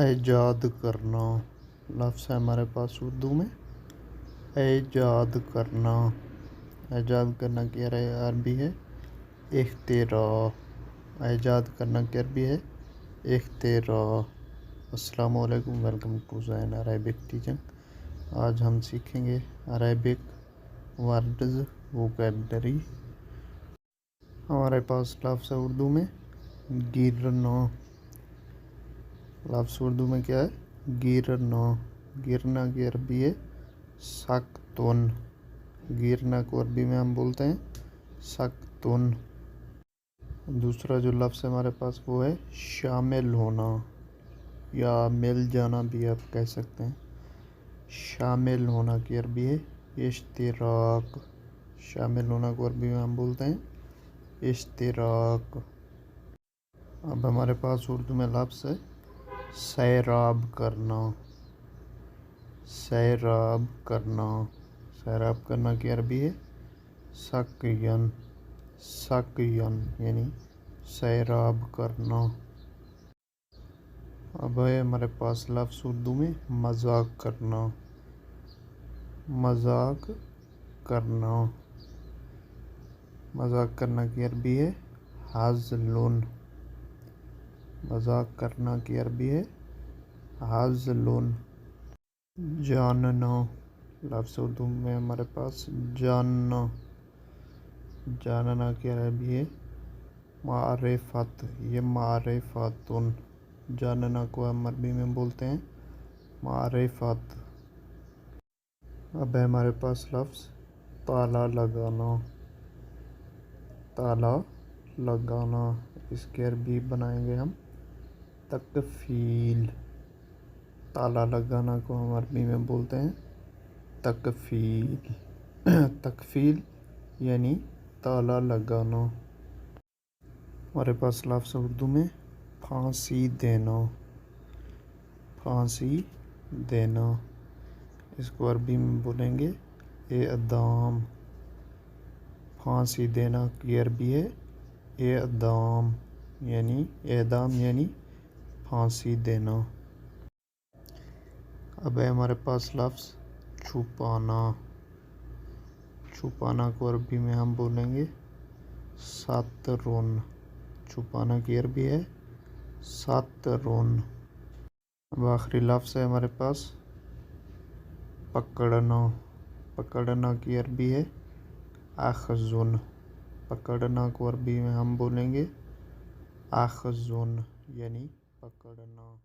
ایجاد کرنا لفظ ہے ہمارے پاس اردو میں ایجاد کرنا۔ ایجاد کرنا کی عربی ہے اختراع۔ ایجاد کرنا کی عربی ہے اختراع۔ السلام علیکم، welcome to Zain Arabic teaching. آج ہم سیکھیں گے عربک ورڈز ووکیبلری۔ ہمارے پاس لفظ ہے اردو میں گرنا۔ لفظ اردو میں کیا ہے؟ گرنا۔ گرنا کی عربی ہے سقطن۔ گرنا کو عربی میں ہم بولتے ہیں سقطن۔ دوسرا جو لفظ ہے ہمارے پاس وہ ہے شامل ہونا یا مل جانا بھی آپ کہہ سکتے ہیں۔ شامل ہونا کی عربی ہے اشتراک۔ شامل ہونا کو عربی میں ہم بولتے ہیں اشتراک۔ اب ہمارے پاس اردو میں لفظ ہے سیراب کرنا۔ سیراب کرنا۔ سیراب کرنا کی عربی ہے سقین۔ سقین یعنی سیراب کرنا۔ اب ہے ہمارے پاس لفظ اردو میں مذاق کرنا۔ مذاق کرنا۔ مذاق کرنا کی عربی ہے ہزل۔ مذاق کرنا کی عربی ہے ہزل۔ جاننا لفظ اردو میں ہمارے پاس جاننا۔ جاننا کی عربی ہے معرفت۔ یہ معرفتن۔ جاننا کو ہم عربی میں بولتے ہیں معرفت۔ اب ہے ہمارے پاس لفظ تالا لگانا۔ تالا لگانا، اس کی عربی بنائیں گے ہم تکفیل۔ تالا لگانا کو ہم عربی میں بولتے ہیں تکفیل۔ تکفیل یعنی تالا لگانا۔ ہمارے پاس لفظ اردو میں پھانسی دینا۔ پھانسی دینا، اس کو عربی میں بولیں گے اعدام۔ پھانسی دینا کی عربی ہے اعدام یعنی اعدام یعنی پھانسی دینا۔ اب ہے ہمارے پاس لفظ چھپانا۔ چھپانا کو عربی میں ہم بولیں گے سترن۔ چھپانا کی عربی ہے سترن۔ اب آخری لفظ ہے ہمارے پاس پکڑنا۔ پکڑنا کی عربی ہے اخذن۔ پکڑنا کو عربی میں ہم بولیں گے اخذن یعنی پکڑنا۔